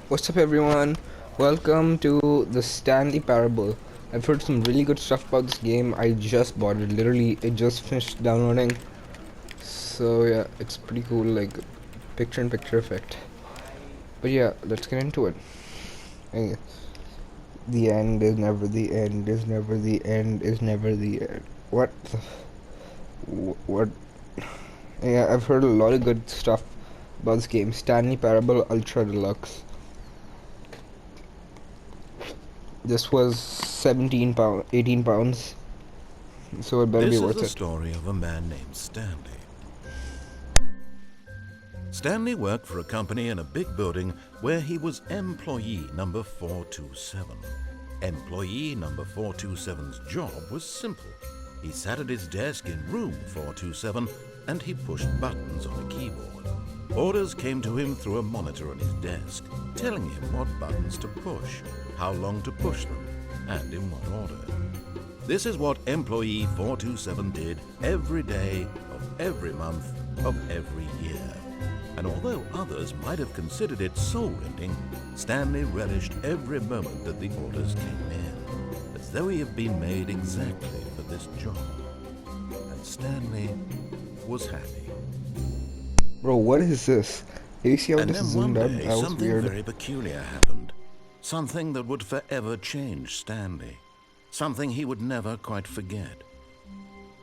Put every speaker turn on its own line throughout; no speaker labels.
What's up, everyone? Welcome to the Stanley Parable. I've heard some really good stuff about this game. I just bought it. Literally, it just finished downloading. So yeah, it's pretty cool, like picture-in-picture effect. But yeah, let's get into it. Hey, the end is never the end. Is never the end. Is never the end. What? What? Yeah, I've heard a lot of good stuff about this game. Stanley Parable Ultra Deluxe. This was 17 pound, 18 pounds, so it better be
This is
worth
the
it.
story of a man named Stanley. Stanley worked for a company in a big building where he was employee number 427. Employee number 427's job was simple. He sat at his desk in room 427 and he pushed buttons on a keyboard. Orders came to him through a monitor on his desk, telling him what buttons to push, how long to push them, and in what order. This is what employee 427 did every day of every month of every year. And although others might have considered it soul-rending, Stanley relished every moment that the orders came in, as though he had been made exactly for this job. And Stanley was happy.
Bro, what is this? You see how
And
this
then
zoomed
one
out?
day,
That was
something
weird.
very peculiar happened. Something that would forever change Stanley. Something he would never quite forget.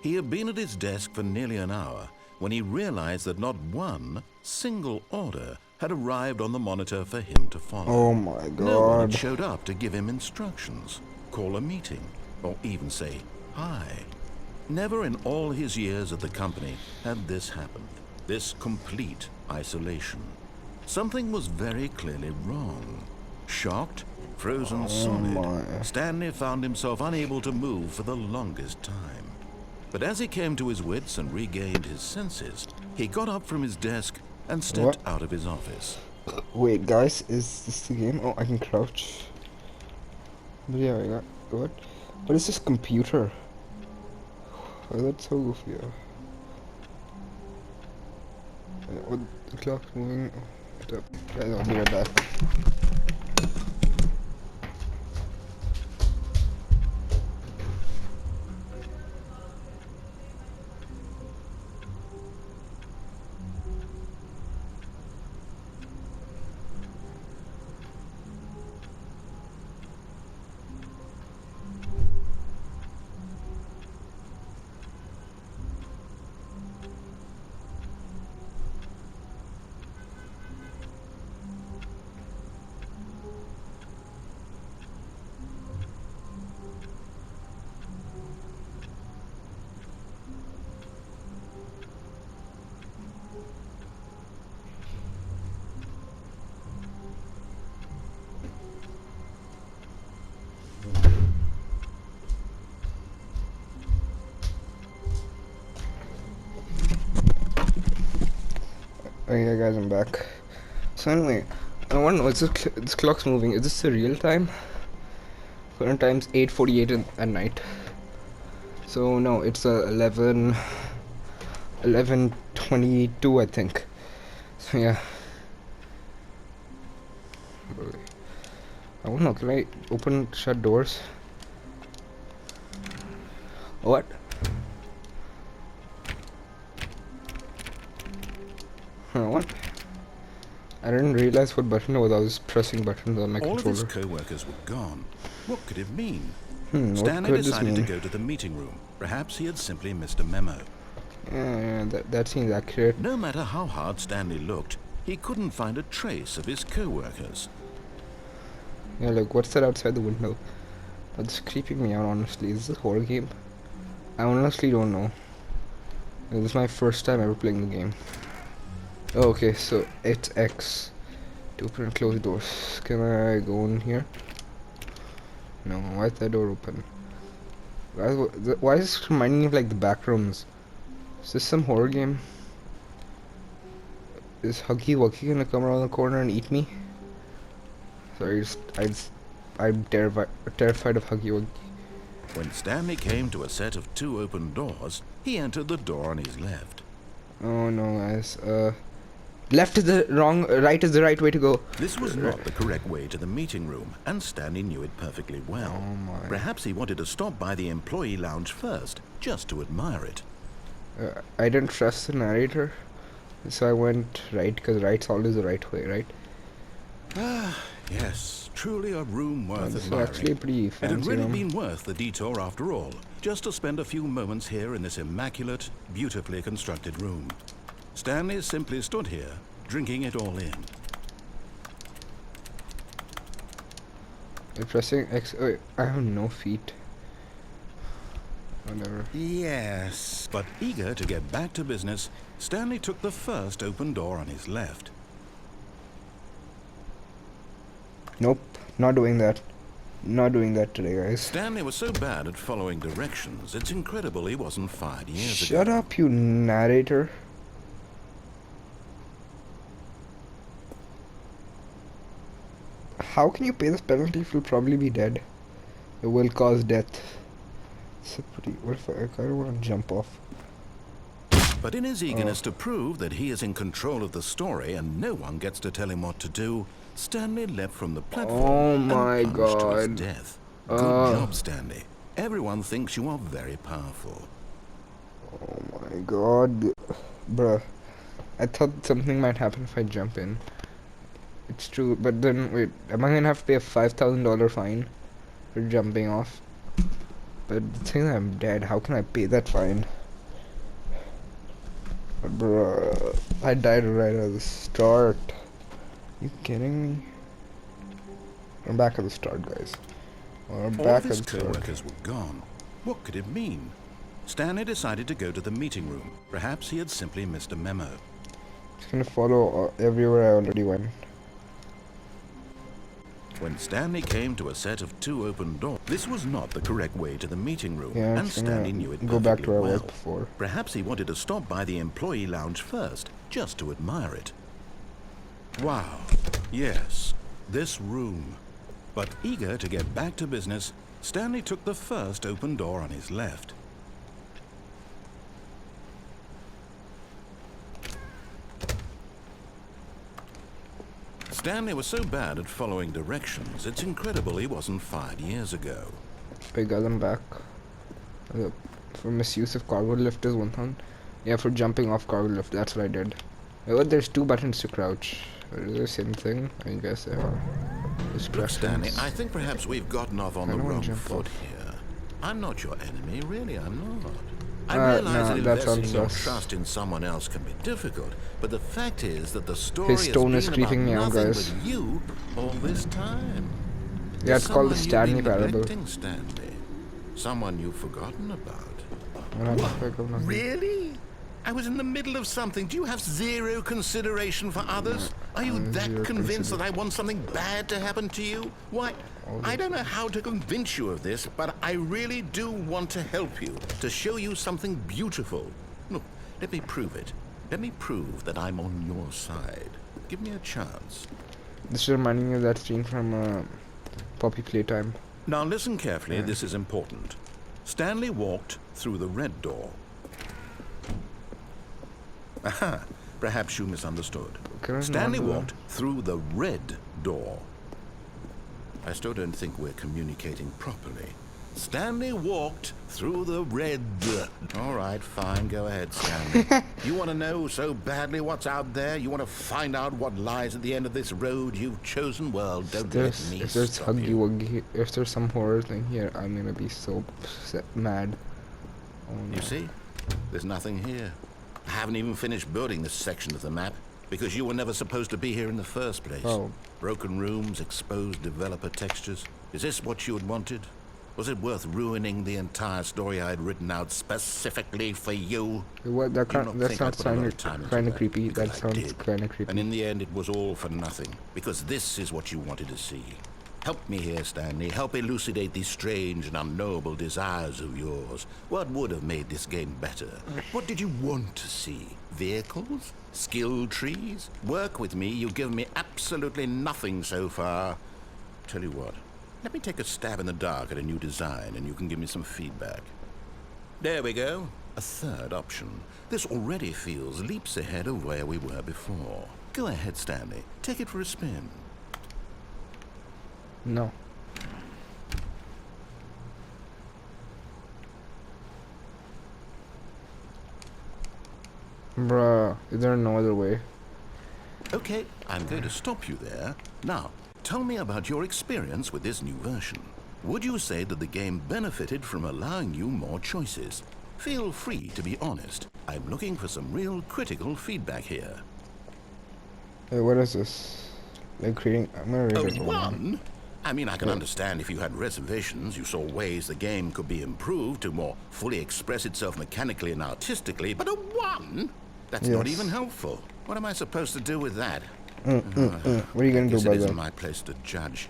He had been at his desk for nearly an hour when he realized that not one single order had arrived on the monitor for him to follow.
Oh my
No one had
god.
showed up to give him instructions, call a meeting, or even say hi. Never in all his years at the company had this happened. This complete isolation. Something was very clearly wrong. Shocked, frozen solid,
my.
Stanley found himself unable to move for the longest time. But as he came to his wits and regained his senses, he got up from his desk and stepped
What?
out of his office.
Wait, guys, is this the game? Oh, I can crouch. But yeah, I got what? What is this computer? Oh, that's so goofy. What? The clock's moving. What up? Guys, I'll be right back. Oh yeah, guys, I'm back. So anyway, I want to know, this clock's moving. Is this the real time? Current time's 8:48 at night. So no, it's 11:22, I think. So yeah. I don't know. Can I open, shut doors? What? What? I didn't realize what button it was. I was pressing buttons on my
All of his
controller.
co-workers were gone. What could it mean?
What
Stanley
could this
decided to
mean?
go to the meeting room. Perhaps he had simply missed a memo.
Yeah, that seems accurate.
No matter how hard Stanley looked, he couldn't find a trace of his co-workers.
Yeah, look, what's that outside the window? That's creeping me out, honestly. Is this a horror game? I honestly don't know. This is my first time ever playing the game. Oh, okay, so it's X to open and close doors. Can I go in here? No, why is that door open? Why is this reminding me of like the back rooms? Is this some horror game? Is Huggy Wuggy gonna come around the corner and eat me? Sorry, I'm terrified of Huggy Wuggy.
When Stanley came to a set of 2 open doors, he entered the door on his left.
Oh no, guys. Left is the wrong, right is the right way to go.
This was not the correct way to the meeting room, and Stanley knew it perfectly well.
Oh my.
Perhaps he wanted to stop by the employee lounge first, just to admire it.
I didn't trust the narrator, so I went right, because right's always the right way, right?
Ah, yes, truly a room worth
It's
admiring.
actually a pretty
It had
fancy
really
room.
been worth the detour after all, just to spend a few moments here in this immaculate, beautifully constructed room. Stanley simply stood here, drinking it all in.
Pressing X. Oh, I have no feet. Whatever.
Yes, but eager to get back to business, Stanley took the first open door on his left.
Nope, not doing that. Not doing that today, guys.
Stanley was so bad at following directions, it's incredible he wasn't fired years ago.
Shut up, you narrator. How can you pay this penalty if you'll probably be dead? It will cause death. It's a pretty. What if I kind of want to jump off?
But in his eagerness to prove that he is in control of the story and no one gets to tell him what to do, Stanley leapt from the platform
Oh my
and plunged to his
God.
death. Good job, Stanley. Everyone thinks you are very powerful.
Oh my god. Bruh. I thought something might happen if I jump in. It's true, but then wait, am I gonna have to pay a $5,000 fine for jumping off? But the thing is, I'm dead. How can I pay that fine? But bruh, I died right at the start. You kidding me? I'm back at the start, guys. We're
All
back
of his
at the start.
co-workers were gone. What could it mean? Stanley decided to go to the meeting room. Perhaps he had simply missed a memo.
It's gonna follow everywhere I already went.
When Stanley came to a set of two open doors, this was not the correct way to the meeting room,
Yeah,
and
it's gonna
Stanley knew it perfectly
go back to where I was
well.
before.
Perhaps he wanted to stop by the employee lounge first, just to admire it. Wow, yes, this room. But eager to get back to business, Stanley took the first open door on his left. Stanley was so bad at following directions, it's incredible he wasn't fired years ago.
I got them back. For misuse of cargo lift is 1,000. Yeah, for jumping off cargo lift, that's what I did. Oh, there's two buttons to crouch. Is it the same thing? I guess they are.
Look, Stanley, I think perhaps we've gotten off on
I
the
don't wanna
wrong
jump
foot
off.
here. I'm not your enemy, really, I'm not. I realize
no,
that
that
investing
sounds
your
sus.
trust in someone else can be difficult, but the fact is that the story
His tone
has
is
been
creeping me
about
out,
nothing
guys.
but you all this time.
Yeah, it's called the
Someone
Stanley
you've been
parable.
neglecting, Stanley. Someone you've forgotten about.
What?
Really? I was in the middle of something. Do you have zero consideration for others? Are you that
Zero
convinced that I want something bad to happen to you? Why, I don't know how to convince you of this, but I really do want to help you, to show you something beautiful. Look, let me prove it. Let me prove that I'm on your side. Give me a chance.
This is reminding me of that scene from Poppy Playtime.
Now listen carefully, this is important. Stanley walked through the red door. Aha, perhaps you misunderstood.
Can I not
Stanley
do that?
walked through the red door. I still don't think we're communicating properly. Stanley walked through the red... All right, fine, go ahead, Stanley. You want to know so badly what's out there? You want to find out what lies at the end of this road you've chosen? Well, don't let me
If there's
stop
Huggy
you.
Wuggy, if there's some horror thing here, I'm gonna be so mad. Oh, no.
You see? There's nothing here. I haven't even finished building this section of the map, because you were never supposed to be here in the first place.
Oh.
Broken rooms, exposed developer textures. Is this what you had wanted? Was it worth ruining the entire story I had written out specifically for you?
What? That,
You not
that
think I
sounds
put a lot of time into
kind of
that?
creepy.
Because
That
I
sounds
did.
kind of creepy.
And in the end, it was all for nothing, because this is what you wanted to see. Help me here, Stanley. Help elucidate these strange and unknowable desires of yours. What would have made this game better? What did you want to see? Vehicles? Skill trees? Work with me. You've given me absolutely nothing so far. Tell you what, let me take a stab in the dark at a new design and you can give me some feedback. There we go. A third option. This already feels leaps ahead of where we were before. Go ahead, Stanley. Take it for a spin.
No. Bruh, is there no other way?
Okay, I'm going to stop you there. Now, tell me about your experience with this new version. Would you say that the game benefited from allowing you more choices? Feel free to be honest. I'm looking for some real critical feedback here.
Hey, what is this? Like creating... I'm gonna read
Oh,
it all down.
one? I mean, I can understand if you had reservations, you saw ways the game could be improved to more fully express itself mechanically and artistically, but a one? That's not
Yes.
even helpful. What am I supposed to do with that?
What are you gonna do
Guess it
about
isn't
that?
my place to judge.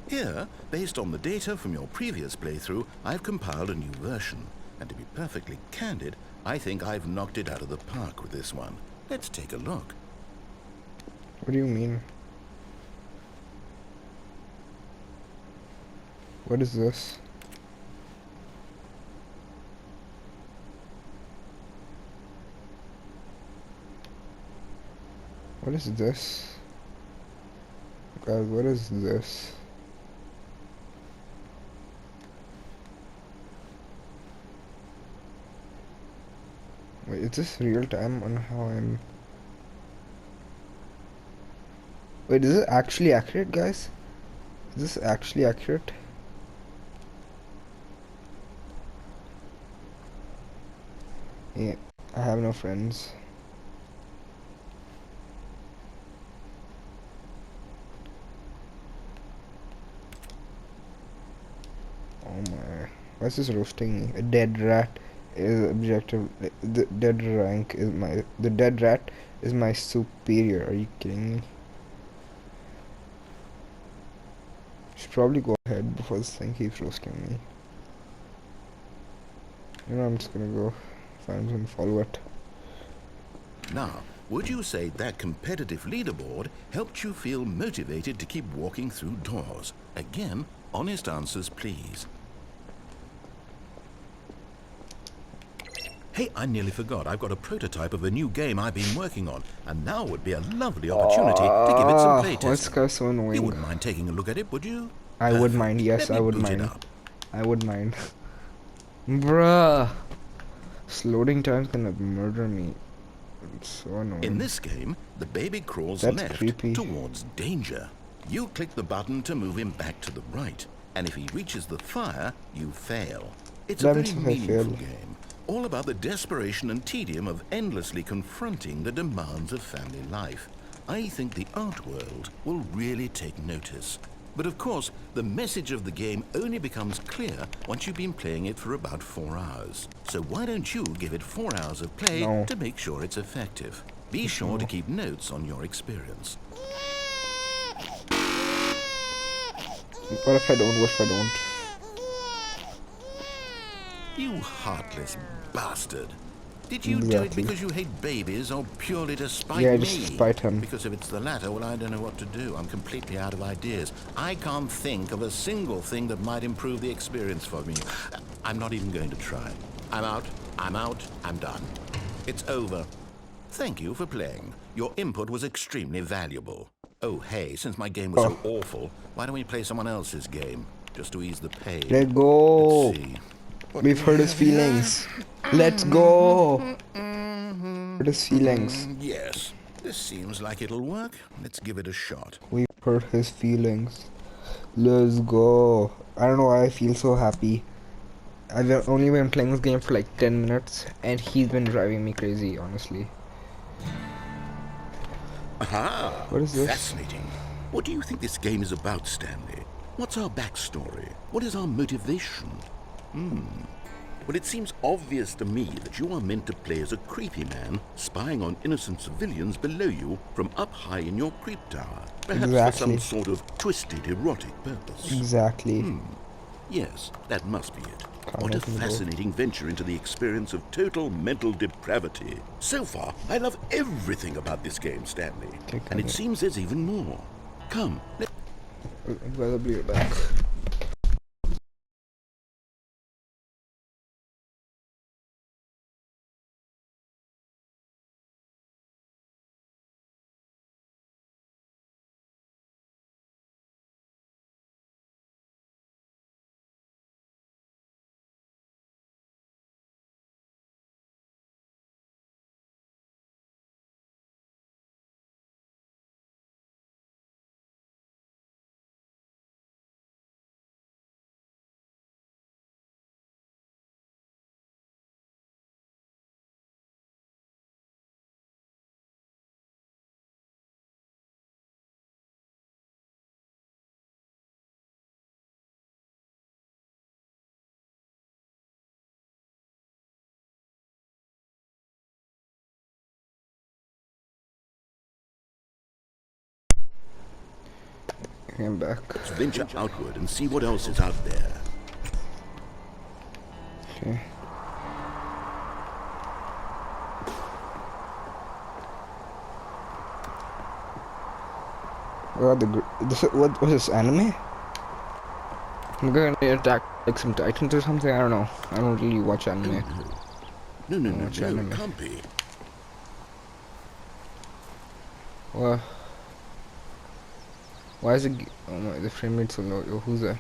Here, based on the data from your previous playthrough, I've compiled a new version. And to be perfectly candid, I think I've knocked it out of the park with this one. Let's take a look.
What do you mean? What is this? What is this? Guys, what is this? Wait, is this real time on how I'm... Wait, is it actually accurate, guys? Is this actually accurate? Yeah, I have no friends. Oh my. Why is this roasting me? A dead rat is objective. The dead rank is my... The dead rat is my superior. Are you kidding me? Should probably go ahead before this thing keeps roasting me. You know, I'm just gonna go find some follow it.
Now, would you say that competitive leaderboard helped you feel motivated to keep walking through doors? Again, honest answers, please. Hey, I nearly forgot. I've got a prototype of a new game I've been working on, and now would be a lovely opportunity to give it some
Why is this
playtesting.
guy so
You
annoying?
wouldn't mind taking a look at it, would you?
I would
Perfect.
mind, yes,
Let me
I would
boot it
mind.
up.
I would mind. Bruh. This loading time's gonna murder me. It's so annoying.
In this game, the baby crawls
That's
left
creepy.
towards danger. You click the button to move him back to the right, and if he reaches the fire, you fail. It's a
What
very
happens if I
meaningful
fail?
game, all about the desperation and tedium of endlessly confronting the demands of family life. I think the art world will really take notice. But of course, the message of the game only becomes clear once you've been playing it for about 4 hours. So why don't you give it 4 hours of play
No.
to make sure it's effective? Be sure to keep notes on your experience.
What if I don't? What if I don't?
You heartless bastard. Did you do it
Exactly.
because you hate babies or purely to spite
Yeah,
me?
just to spite him.
Because if it's the latter, well, I don't know what to do. I'm completely out of ideas. I can't think of a single thing that might improve the experience for me. I'm not even going to try. I'm out. I'm done. It's over. Thank you for playing. Your input was extremely valuable. Oh, hey, since my game was so awful, why don't we play someone else's game? Just to ease the pain.
Let go.
Let's see. What
We've
do we
hurt his
have here?
feelings. Let's go. Hurt his feelings.
Yes, this seems like it'll work. Let's give it a shot.
We've hurt his feelings. Let's go. I don't know why I feel so happy. I've only been playing this game for like 10 minutes and he's been driving me crazy, honestly.
Aha!
What is this?
Fascinating. What do you think this game is about, Stanley? What's our backstory? What is our motivation? Well, it seems obvious to me that you are meant to play as a creepy man spying on innocent civilians below you from up high in your creep tower. Perhaps for some
Exactly.
sort of twisted erotic purpose.
Exactly.
Yes, that must be it.
Can't
What a
open the door.
fascinating venture into the experience of total mental depravity. So far, I love everything about this game, Stanley.
Okay,
And it
come
seems there's even more. Come,
I'd rather be back. Okay, I'm back.
Let's venture outward and see what else is out there.
Okay. What was this, anime? I'm gonna attack like some titans or something. I don't know. I don't really watch anime.
No,
Anime.
it can't be.
Well, why is it? Oh my, the frame rate's so low. Yo, who's that?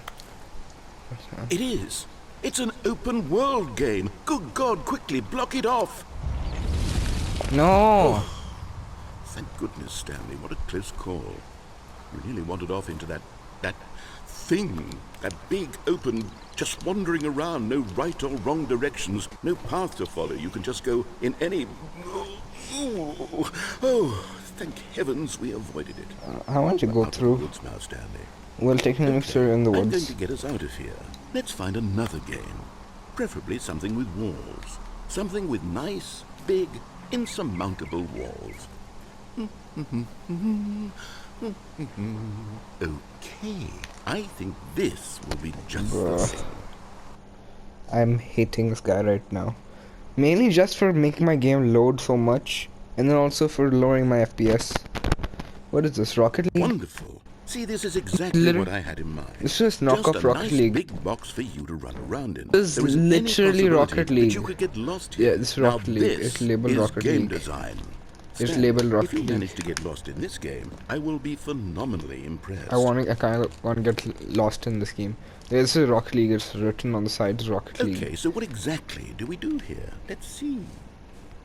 It is. It's an open world game. Good God, quickly block it off.
No.
Thank goodness, Stanley. What a close call. You nearly wandered off into that thing. That big, open, just wandering around. No right or wrong directions. No path to follow. You can just go in any... Oh, thank heavens we avoided it.
I want to go through.
Woods now, Stanley.
Well, technically, we're in the
I'm going
woods.
to get us out of here. Let's find another game. Preferably something with walls. Something with nice, big, insurmountable walls. Okay, I think this will be just the thing.
I'm hating this guy right now. Mainly just for making my game load so much, and then also for lowering my FPS. What is this, Rocket League?
Wonderful. See, this is exactly what I had in mind.
This is knockoff
just a
Rocket
nice
League.
Big box for you to run around in.
This is literally Rocket League.
That you could get lost here.
Yeah, this is Rocket League. It's labeled Rocket
game
League.
Design.
It's
Stan,
labeled Rocket
If you
League.
manage to get lost in this game, I will be phenomenally impressed.
I kind of want to get lost in this game. This is Rocket League. It's written on the side as Rocket League.
Okay, so what exactly do we do here? Let's see.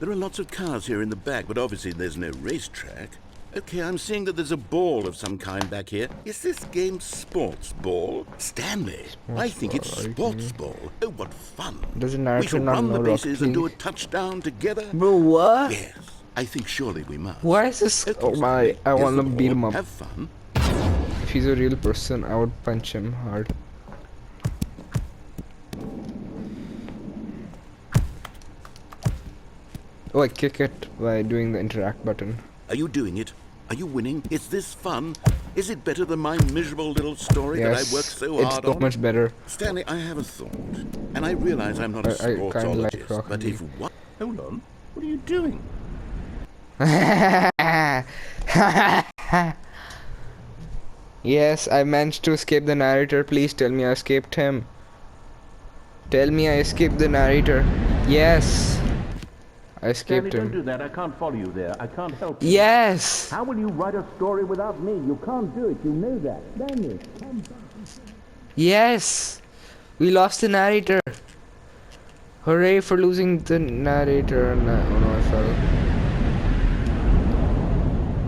There are lots of cars here in the back, but obviously there's no racetrack. Okay, I'm seeing that there's a ball of some kind back here. Is this game sports ball? Stanley, I think it's sports ball. Oh, what fun.
Does the
We
narrator
shall
not
run the
know
bases
Rocket
and do a
League?
touchdown together.
Bro, what?
Yes, I think surely we must.
Why is this?
Okay,
Oh my!
Stanley,
I
here's
want to
the
beat
ball.
him up.
Have fun.
If he's a real person, I would punch him hard. Oh, I kick it by doing the interact button.
Are you doing it? Are you winning? Is this fun? Is it better than my miserable little story that I
Yes,
worked so
it's
hard
so
on?
much better.
Stanley, I have a thought, and I realize I'm not a
I kinda like
sportsologist,
Rocket
but if
League.
what? Hold on, what are you doing?
Yes, I managed to escape the narrator. Please tell me I escaped him. Tell me I escaped the narrator. Yes. I escaped
Stanley, don't do
him.
that. I can't follow you there. I can't help you.
Yes.
How will you write a story without me? You can't do it. You know that. Stanley, come back.
Yes. We lost the narrator. Hooray for losing the narrator. Oh no, I fell.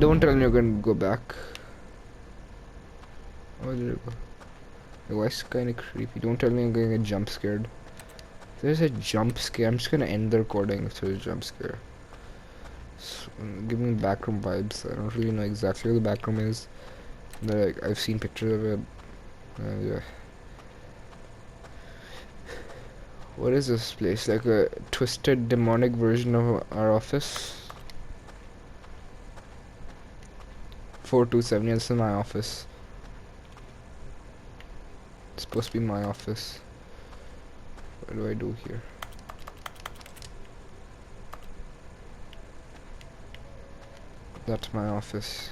Don't tell me you're gonna go back. Oh, did it go? The voice is kinda creepy. Don't tell me I'm gonna get jump scared. If there's a jump scare, I'm just gonna end the recording if there's a jump scare. So, give me backroom vibes. I don't really know exactly what the backroom is. But like, I've seen pictures of it. Yeah. What is this place? Like a twisted demonic version of our office? 427, yeah, this is my office. It's supposed to be my office. What do I do here? That's my office.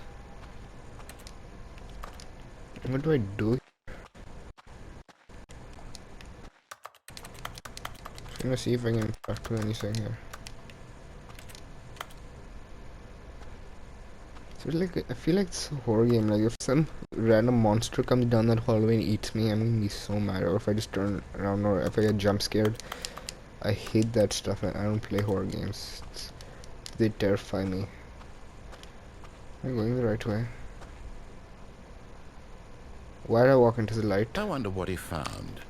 What do I do? I'm gonna see if I can talk to anything here. So like, I feel like it's a horror game. Like if some random monster comes down that hallway and eats me, I'm gonna be so mad. Or if I just turn around, or if I get jump scared. I hate that stuff, and I don't play horror games. They terrify me. Am I going the right way? Why did I walk into the light?
I wonder what he found.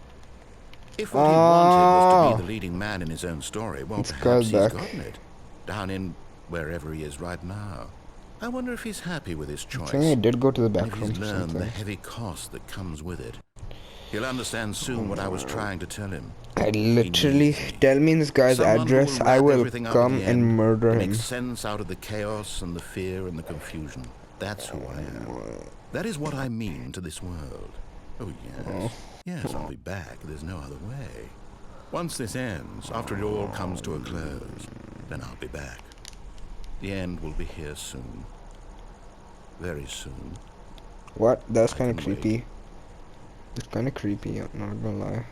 If what he wanted was to be the leading man in his own story, well,
It's
perhaps he's
back.
gotten it. Down in wherever he is right now. I wonder if he's happy with his choice.
I think I did go to the back
And if
room
he's
or
learned the
something.
heavy cost that comes with it. He'll understand soon what I was trying to tell him.
I literally tell me this guy's
Someone who
address,
will
I
wrap
will
everything up
come
in the
and
end,
murder him.
Make sense out of the chaos and the fear and the confusion. That's who I am. That is what I mean to this world. Oh, yes. Yes, I'll be back. There's no other way. Once this ends, after it all comes to a close, then I'll be back. The end will be here soon. Very soon.
What? That's
I
kind of
can wait.
creepy. It's kind of creepy, I'm not gonna lie.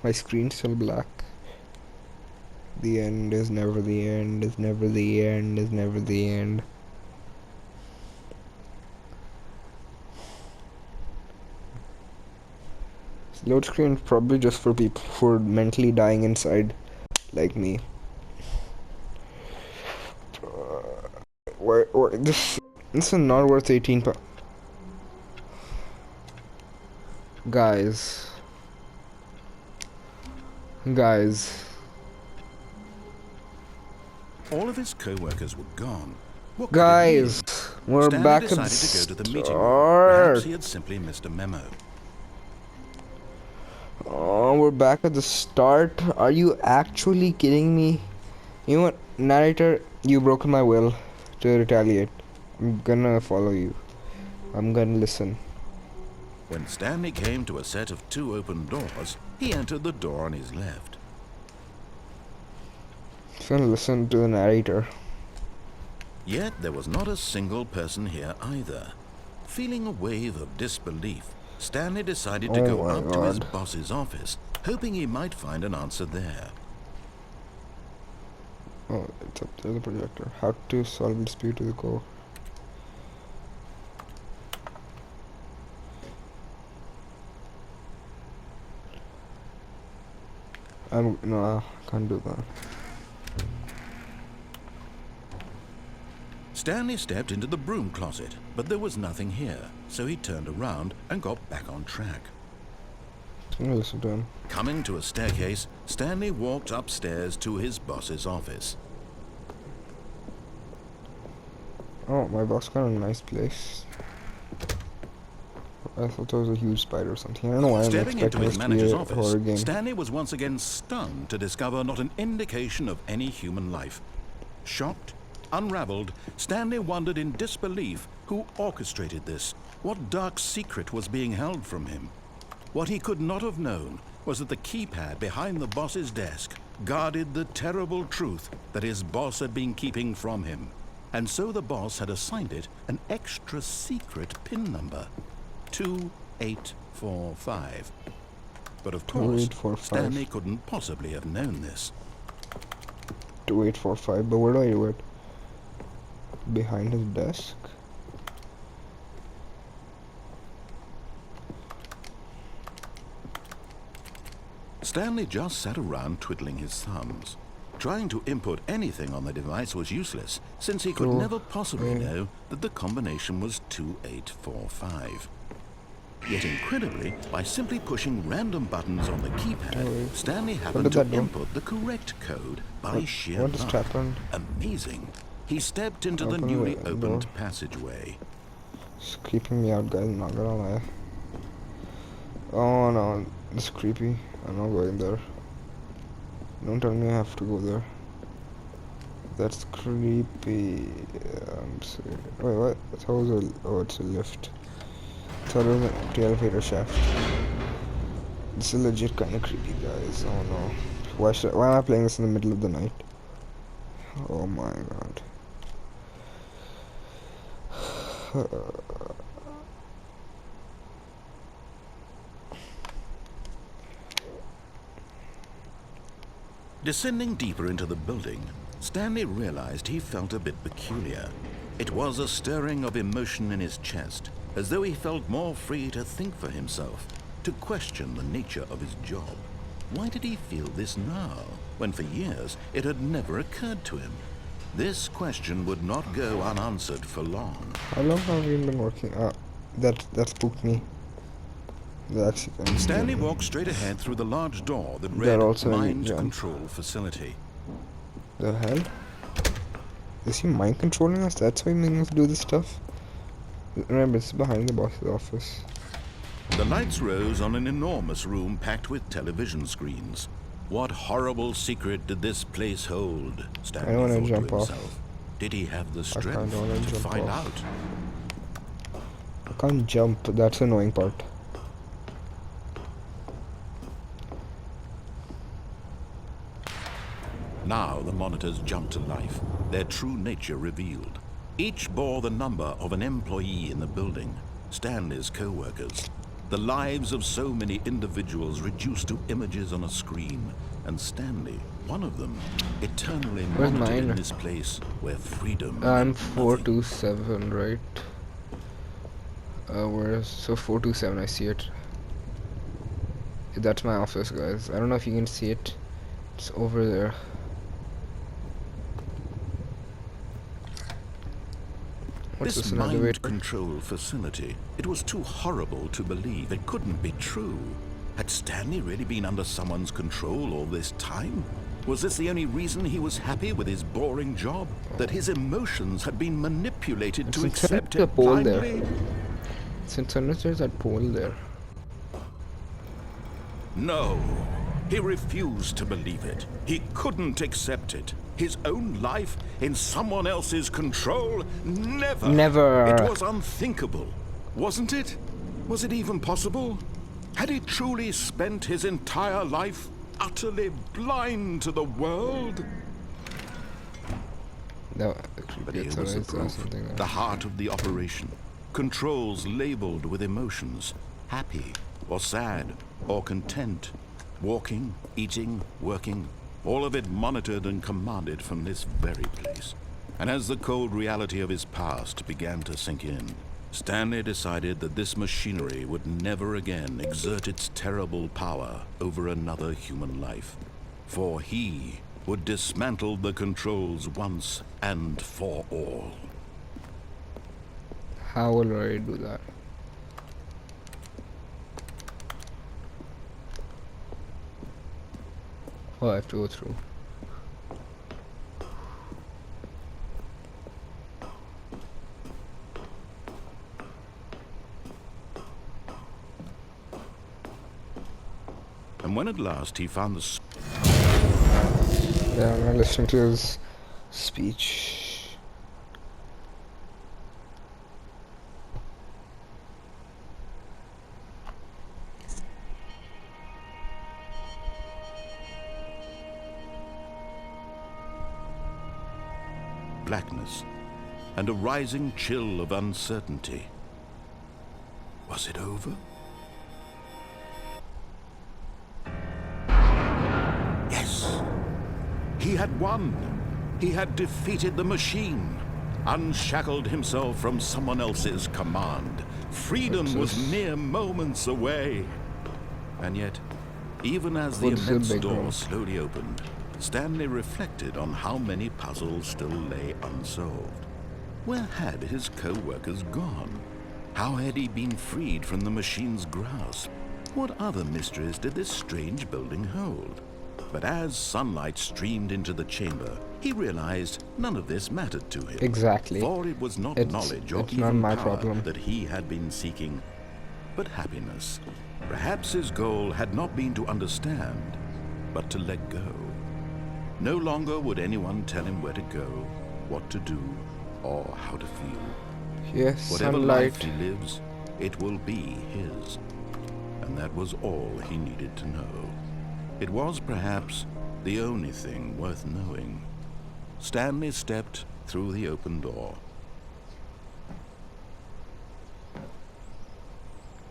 My screen's still black. The end is never the end, is never the end, is never the end. Load screen is probably just for people who are mentally dying inside, like me. This is not worth 18 pounds. Guys.
All of his co-workers were gone. What could it
Guys,
mean?
we're
Stanley
back at the
decided to go to the meeting room. Perhaps
start.
he had simply missed a memo.
Oh, we're back at the start. Are you actually kidding me? You know what, narrator, you broken my will to retaliate. I'm gonna follow you. I'm gonna listen.
When Stanley came to a set of 2 open doors, he entered the door on his left.
I'm gonna listen to the narrator.
Yet there was not a single person here either. Feeling a wave of disbelief, Stanley decided to
Oh
go
my
up to his
God.
boss's office, hoping he might find an answer there.
Oh, it's up to the projector. How to solve dispute to the core. No, I can't do that.
Stanley stepped into the broom closet, but there was nothing here, so he turned around and got back on track.
I'm gonna listen to him.
Coming to a staircase, Stanley walked upstairs to his boss's office.
Oh, my boss got a nice place. I thought there was a huge spider or something. I don't know why I'm
Stepping into
expecting
his
this to be
manager's
a
office,
horror game.
Stanley was once again stunned to discover not an indication of any human life. Shocked, unraveled, Stanley wondered in disbelief who orchestrated this. What dark secret was being held from him? What he could not have known was that the keypad behind the boss's desk guarded the terrible truth that his boss had been keeping from him. And so the boss had assigned it an extra secret PIN number. 2845. But of course,
2845.
Stanley couldn't possibly have known this.
2845, but where do I do it? Behind his desk?
Stanley just sat around twiddling his thumbs. Trying to input anything on the device was useless, since he could never possibly know that the combination was 2845. Yet incredibly, by simply pushing random buttons on the keypad, Stanley happened to
that do?
input the correct code by sheer
What just
luck.
happened?
Amazing. He stepped into the
Open
newly
the
opened
door.
passageway.
It's creeping me out, guys, I'm not gonna lie. Oh no, it's creepy. I'm not going there. Don't tell me I have to go there. That's creepy. I'm sorry. Wait, what? I thought it was a... Oh, it's a lift. I thought it was an empty elevator shaft. This is legit kind of creepy, guys. Oh no. Why am I playing this in the middle of the night? Oh my god.
Descending deeper into the building, Stanley realized he felt a bit peculiar. It was a stirring of emotion in his chest, as though he felt more free to think for himself, to question the nature of his job. Why did he feel this now, when for years it had never occurred to him? This question would not go unanswered for long.
How long have you been working? That spooked me. That's
Stanley walked straight ahead through the large door that
They're
read
also in
Mind
jump.
Control Facility.
The hell? Is he mind controlling us? That's why he's making us do this stuff? Remember, it's behind the boss's office.
The lights rose on an enormous room packed with television screens. What horrible secret did this place hold?
I
Stanley
don't wanna
thought
jump
to
off.
himself. Did he have the
I
strength
kinda wanna
to
jump
find
off.
out?
I can't jump, that's the annoying part.
Now the monitors jumped to life, their true nature revealed. Each bore the number of an employee in the building, Stanley's co-workers. The lives of so many individuals reduced to images on a screen, and Stanley, one of them, eternally
Where's
monitored in
mine?
this place where freedom
I'm
meant nothing.
427, right? Where's so 427? I see it. That's my office, guys. I don't know if you can see it. It's over there. What's
This
this, an
mind
elevator?
control facility, it was too horrible to believe. It couldn't be true. Had Stanley really been under someone's control all this time? Was this the only reason he was happy with his boring job? That his emotions had been manipulated to accept
There's a
it
pole
blindly?
there. Since there's that pole there.
No. He refused to believe it. He couldn't accept it. His own life in someone else's control? Never.
Never.
It was unthinkable, wasn't it? Was it even possible? Had he truly spent his entire life utterly blind to the world?
No,
But here was the proof, the heart of the operation. Controls labeled with emotions, happy or sad or content. Walking, eating, working, all of it monitored and commanded from this very place. And as the cold reality of his past began to sink in, Stanley decided that this machinery would never again exert its terrible power over another human life. For he would dismantle the controls once and for all.
How will I do that? Oh, I have to go through.
And when at last he found the
Yeah, I'm not listening to his speech.
blackness and a rising chill of uncertainty. Was it over? Yes. He had won. He had defeated the machine, unshackled himself from someone else's command. Freedom was mere moments away. And yet, even as the immense door slowly opened, Stanley reflected on how many puzzles still lay unsolved. Where had his co-workers gone? How had he been freed from the machine's grasp? What other mysteries did this strange building hold? But as sunlight streamed into the chamber, he realized none of this mattered to him.
Exactly.
For it was not knowledge or
it's not
even
my
power
problem.
that he had been seeking, but happiness. Perhaps his goal had not been to understand, but to let go. No longer would anyone tell him where to go, what to do, or how to feel.
Yes,
Whatever
sunlight.
life he lives, it will be his. And that was all he needed to know. It was perhaps the only thing worth knowing. Stanley stepped through the open door.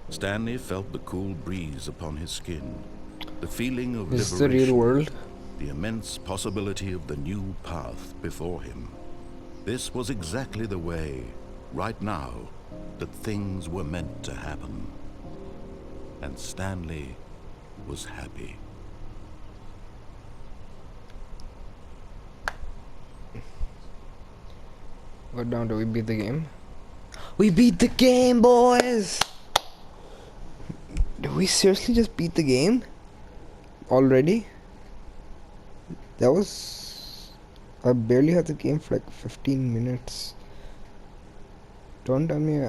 Stanley felt the cool breeze upon his skin, the feeling of
This is
liberation,
the real world.
the immense possibility of the new path before him. This was exactly the way, right now, that things were meant to happen. And Stanley was happy.
What down? Do we beat the game? We beat the game, boys! Did we seriously just beat the game? Already? That was... I barely had the game for like 15 minutes. Don't tell me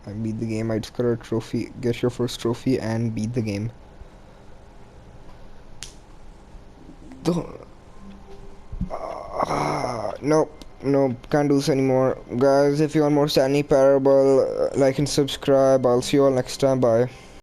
I beat the game. I just got a trophy. Get your first trophy and beat the game. Don't... Nope. No, can't do this anymore. Guys, if you want more Stanley Parable, like and subscribe. I'll see you all next time. Bye.